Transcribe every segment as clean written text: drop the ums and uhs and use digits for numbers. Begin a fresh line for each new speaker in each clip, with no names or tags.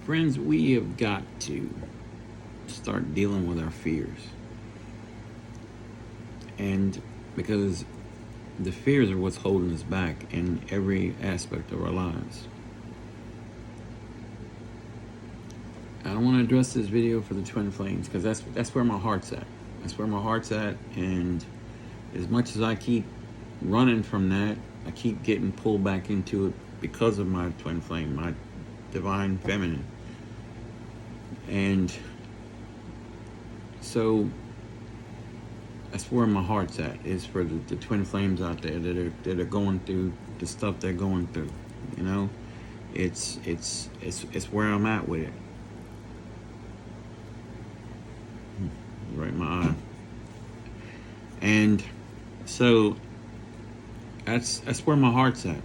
Friends, we have got to start dealing with our fears. And because the fears are what's holding us back in every aspect of our lives. I don't want to address this video for the twin flames because that's where my heart's at. That's where my heart's at, and as much as I keep running from that, I keep getting pulled back into it because of my twin flame, my divine feminine. And so that's where my heart's at, is for the twin flames out there that are going through the stuff they're going through. You know, it's where I'm at with it. Right in my eye. And so that's where my heart's at.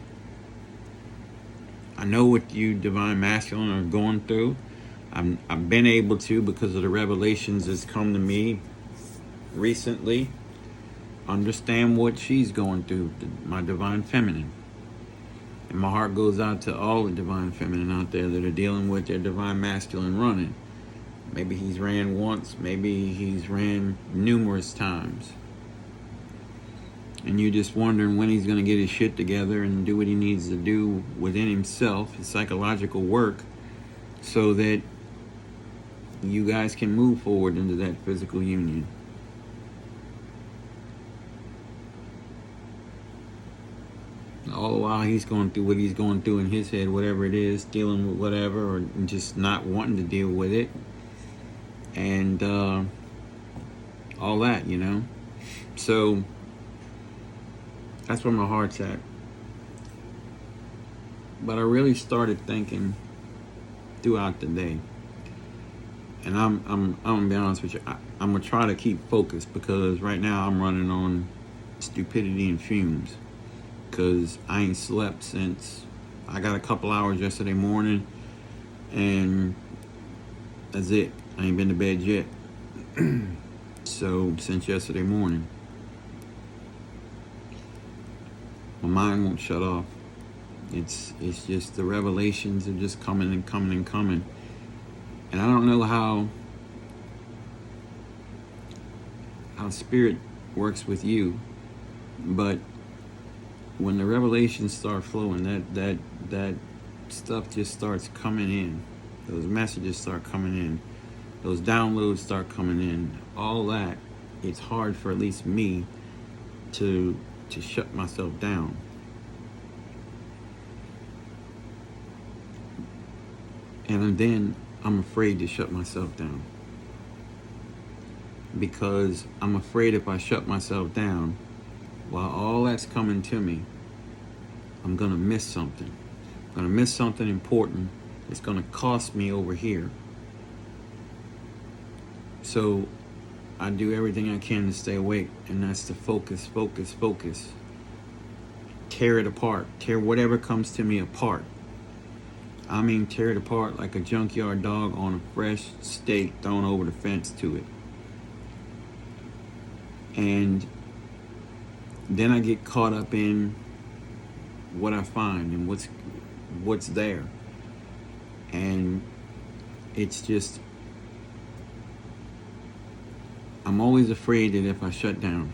I know what you divine masculine are going through. I've been able to, because of the revelations that's come to me recently, understand what she's going through, my divine feminine. And my heart goes out to all the divine feminine out there that are dealing with their divine masculine running. Maybe he's ran once, maybe he's ran numerous times. And you're just wondering when he's going to get his shit together and do what he needs to do within himself, his psychological work, so that you guys can move forward into that physical union. All the while he's going through what he's going through in his head, whatever it is, dealing with whatever, or just not wanting to deal with it. And all that, you know. So that's where my heart's at. But I really started thinking throughout the day, and I'm gonna be honest with you, I'm gonna try to keep focused, because right now I'm running on stupidity and fumes, because I ain't slept since I got a couple hours yesterday morning, and that's it. I ain't been to bed yet. So since yesterday morning, my mind won't shut off. It's just the revelations are just coming and coming and coming. And I don't know how spirit works with you, but when the revelations start flowing, that stuff just starts coming in. Those messages start coming in. Those downloads start coming in. All that, it's hard for at least me to shut myself down. And then I'm afraid to shut myself down, because I'm afraid if I shut myself down while all that's coming to me, I'm gonna miss something. I'm gonna miss something important. It's gonna cost me over here. So I do everything I can to stay awake, and that's to focus. Tear it apart. Tear whatever comes to me apart. I mean, tear it apart like a junkyard dog on a fresh steak thrown over the fence to it. And then I get caught up in what I find and what's there. And it's just, I'm always afraid that if I shut down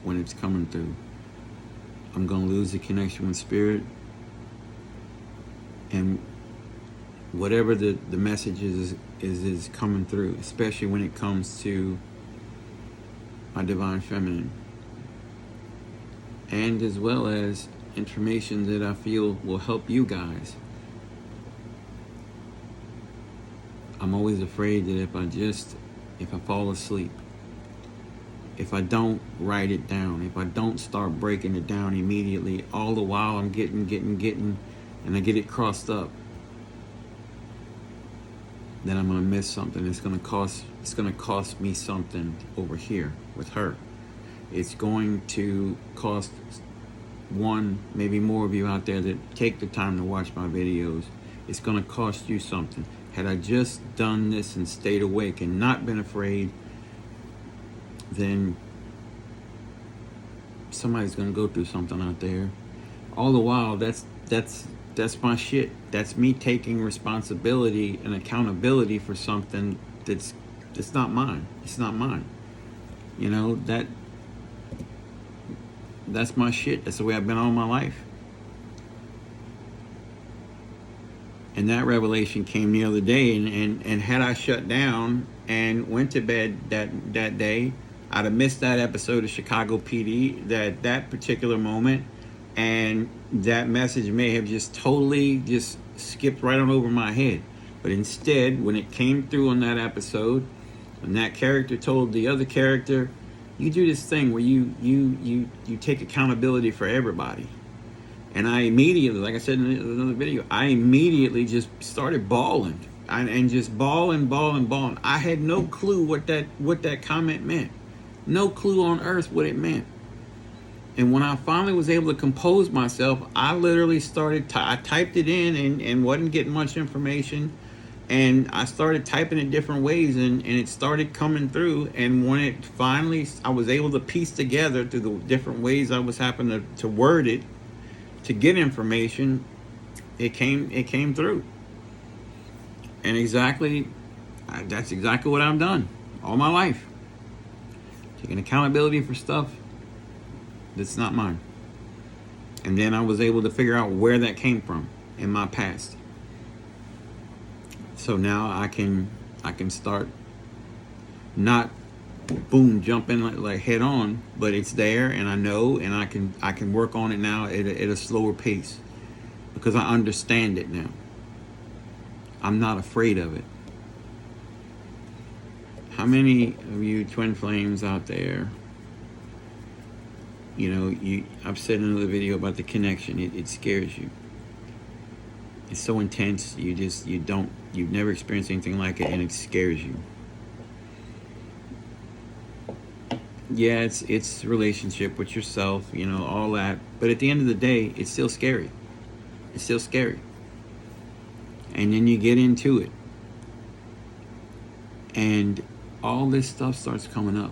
when it's coming through, I'm going to lose the connection with spirit. And whatever the message is coming through, especially when it comes to my divine feminine, and as well as information that I feel will help you guys. I'm always afraid that if I fall asleep, if I don't write it down, if I don't start breaking it down immediately, all the while I'm getting, and I get it crossed up, then I'm gonna miss something. It's gonna cost me something over here with her. It's going to cost one, maybe more of you out there that take the time to watch my videos. It's gonna cost you something. Had I just done this and stayed awake and not been afraid, then somebody's gonna go through something out there. All the while, that's That's my shit. That's me taking responsibility and accountability for something that's not mine. It's not mine. You know, that's my shit. That's the way I've been all my life. And that revelation came the other day, and had I shut down and went to bed that day, I'd have missed that episode of Chicago PD, that particular moment, and that message may have just totally just skipped right on over my head. But instead, when it came through on that episode, and that character told the other character, you do this thing where you take accountability for everybody. And I immediately, like I said in another video, I immediately just started bawling, and just bawling. I had no clue what that comment meant, no clue on earth what it meant. And when I finally was able to compose myself, I literally started. I typed it in and wasn't getting much information, and I started typing it different ways, and it started coming through. And when it finally, I was able to piece together through the different ways I was happening to word it, to get information, it came through. And that's exactly what I've done all my life. Taking accountability for stuff that's not mine. And then I was able to figure out where that came from in my past. So now I can start not boom jumping like head on, but it's there, and I know, and I can work on it now at a slower pace, because I understand it now. I'm not afraid of it. How many of you twin flames out there, you know, I've said in another video about the connection, it scares you. It's so intense, you've never experienced anything like it, and it scares you. Yeah, it's relationship with yourself, you know, all that. But at the end of the day, it's still scary. It's still scary. And then you get into it, and all this stuff starts coming up.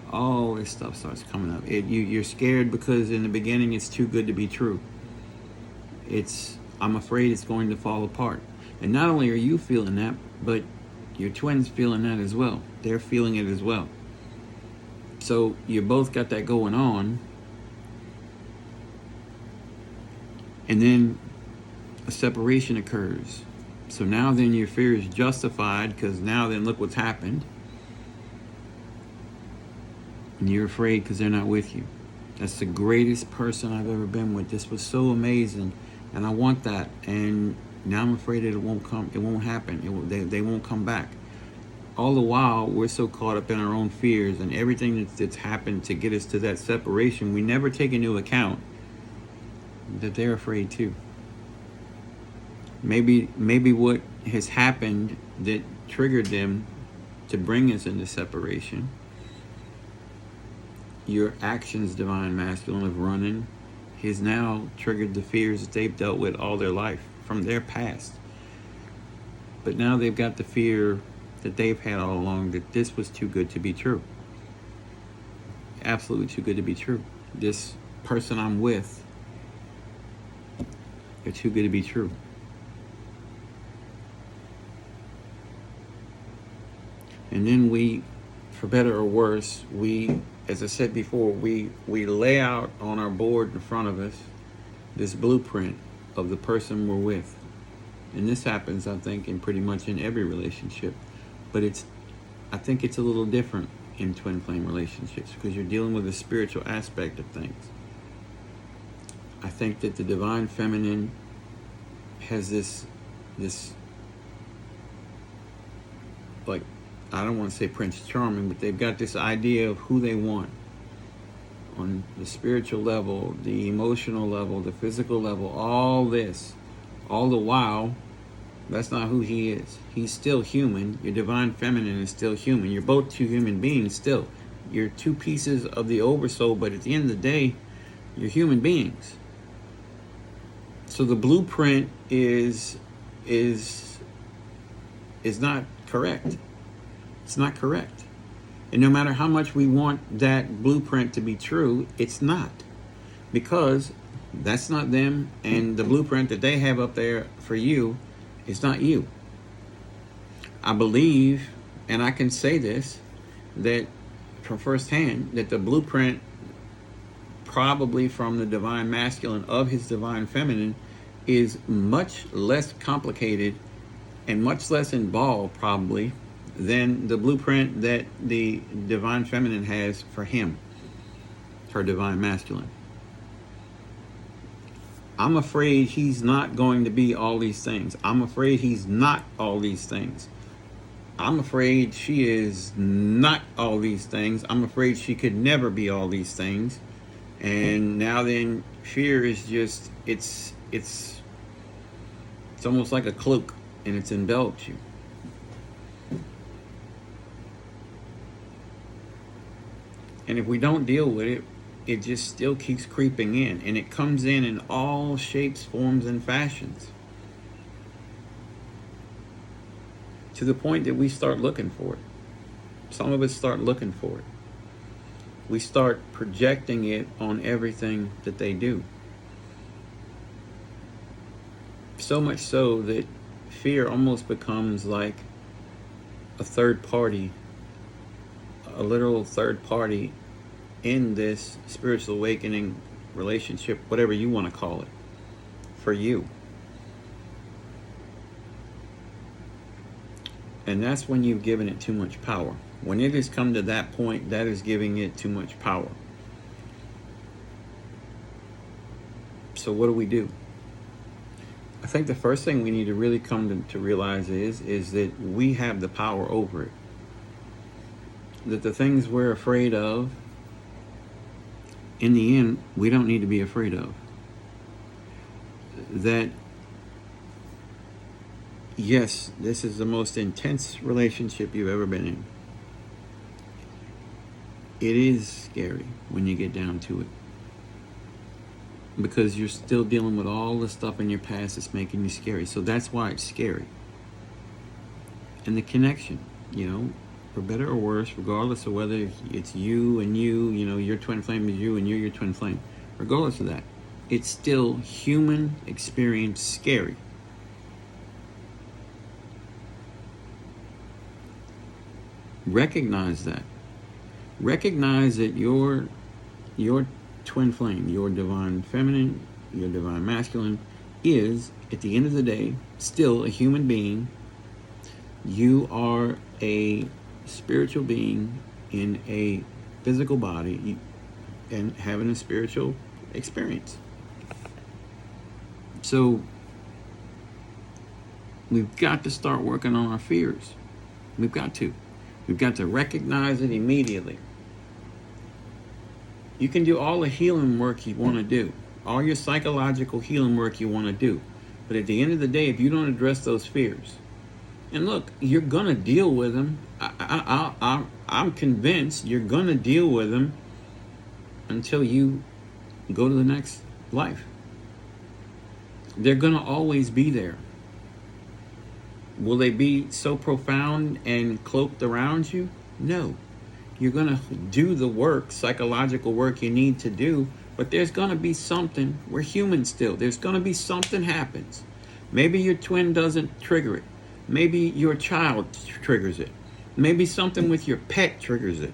All this stuff starts coming up. You're scared because in the beginning it's too good to be true. I'm afraid it's going to fall apart. And not only are you feeling that, but your twin's feeling that as well. They're feeling it as well. So you both got that going on. And then a separation occurs. So now then your fear is justified, because now then look what's happened. And you're afraid because they're not with you. That's the greatest person I've ever been with. This was so amazing. And I want that. And now I'm afraid that it won't come. It won't happen. They won't come back. All the while, we're so caught up in our own fears and everything that's happened to get us to that separation, we never take into account that they're afraid too. Maybe what has happened that triggered them to bring us into separation, your actions, Divine Masculine, of running, has now triggered the fears that they've dealt with all their life from their past. But now they've got the fear that they've had all along, that this was too good to be true. Absolutely too good to be true. This person I'm with, they're too good to be true. And then we, for better or worse, as I said before, we lay out on our board in front of us this blueprint of the person we're with. And this happens, I think, in pretty much in every relationship. But I think it's a little different in twin flame relationships, because you're dealing with the spiritual aspect of things. I think that the divine feminine has this like, I don't want to say Prince Charming, but they've got this idea of who they want on the spiritual level, the emotional level, the physical level, all this. All the while, that's not who he is. He's still human. Your divine feminine is still human. You're both two human beings still. You're two pieces of the oversoul, but at the end of the day, you're human beings. So the blueprint is not correct. It's not correct. And no matter how much we want that blueprint to be true, it's not. Because That's not them, and the blueprint that they have up there for you is not you. I believe, and I can say this, that from firsthand, that the blueprint probably from the divine masculine of his divine feminine is much less complicated and much less involved probably than the blueprint that the divine feminine has for him, her divine masculine. I'm afraid he's not going to be all these things. I'm afraid he's not all these things. I'm afraid she is not all these things. I'm afraid she could never be all these things. And now then, fear is just, it's almost like a cloak, and it's enveloped you. And if we don't deal with it, it just still keeps creeping in, and it comes in all shapes, forms, and fashions, to the point that we start looking for it. Some of us start looking for it. We start projecting it on everything that they do. So much so that fear almost becomes like a third party, a literal third party in this spiritual awakening relationship, whatever you want to call it, for you. And that's when you've given it too much power. When it has come to that point, that is giving it too much power. So what do? I think the first thing we need to really come to realize is that we have the power over it. That the things we're afraid of, in the end, we don't need to be afraid of. That, yes, this is the most intense relationship you've ever been in. It is scary when you get down to it, because you're still dealing with all the stuff in your past that's making you scary. So that's why it's scary. And the connection, for better or worse, regardless of whether it's you and your twin flame is you and you're your twin flame, regardless of that, it's still human experience scary. Recognize that. Recognize that your twin flame, your divine feminine, your divine masculine, is, at the end of the day, still a human being. You are a spiritual being in a physical body and having a spiritual experience. So we've got to start working on our fears. We've got to recognize it immediately. You can do all the healing work you want to do, all your psychological healing work you want to do, but at the end of the day, if you don't address those fears, and look, you're gonna deal with them. I'm convinced you're gonna deal with them until you go to the next life. They're gonna always be there. Will they be so profound and cloaked around you? No. You're going to do the work, psychological work you need to do, but there's going to be something. We're human still. There's going to be something happens. Maybe your twin doesn't trigger it. Maybe your child triggers it. Maybe something with your pet triggers it.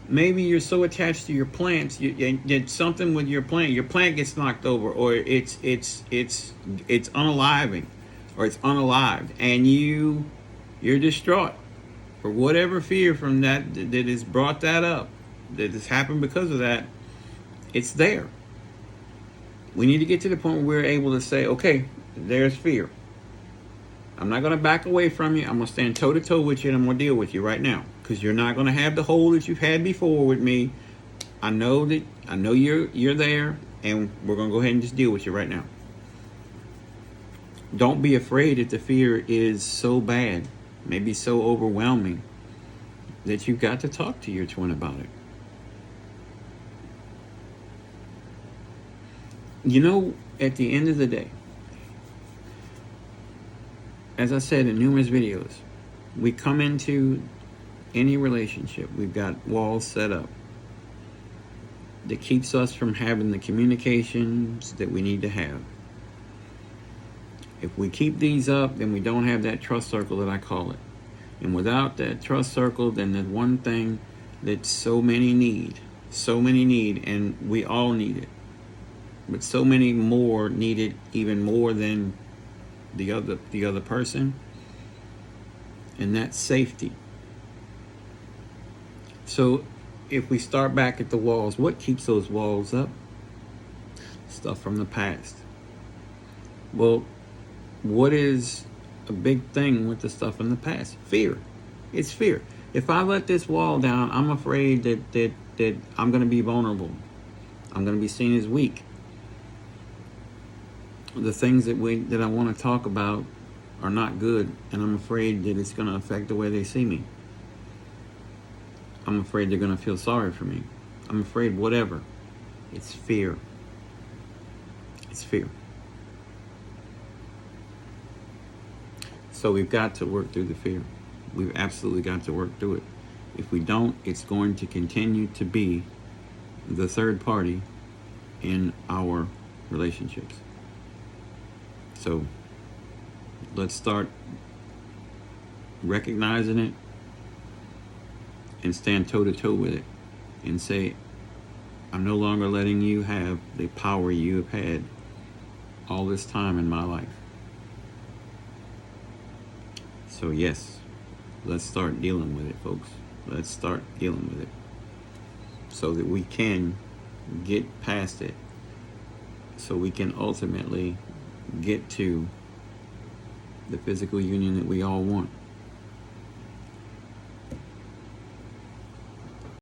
Maybe you're so attached to your plants, it's something with your plant gets knocked over, or it's unaliving, or it's unalived, and you're distraught. For whatever fear from that has brought that up, that has happened because of that, it's there. We need to get to the point where we're able to say, okay, there's fear. I'm not going to back away from you. I'm going to stand toe-to-toe with you, and I'm going to deal with you right now. Because you're not going to have the hold that you've had before with me. I know you're there, and we're going to go ahead and just deal with you right now. Don't be afraid that the fear is so bad, maybe so overwhelming, that you've got to talk to your twin about it. At the end of the day, as I said in numerous videos, we come into any relationship, we've got walls set up. that keeps us from having the communications that we need to have. If we keep these up, then we don't have that trust circle that I call it. And without that trust circle, then the one thing that so many need, and we all need it, but so many more need it even more than the other person, and that's safety. So if we start back at the walls, what keeps those walls up? Stuff from the past. Well, what is a big thing with the stuff in the past? Fear. It's fear. If I let this wall down, I'm afraid that I'm going to be vulnerable. I'm going to be seen as weak. The things that I want to talk about are not good, and I'm afraid that it's going to affect the way they see me. I'm afraid they're going to feel sorry for me. I'm afraid whatever. It's fear. It's fear. So we've got to work through the fear. We've absolutely got to work through it. If we don't, it's going to continue to be the third party in our relationships. So let's start recognizing it and stand toe to toe with it and say, I'm no longer letting you have the power you have had all this time in my life. So yes, let's start dealing with it, folks. Let's start dealing with it so that we can get past it, so we can ultimately get to the physical union that we all want.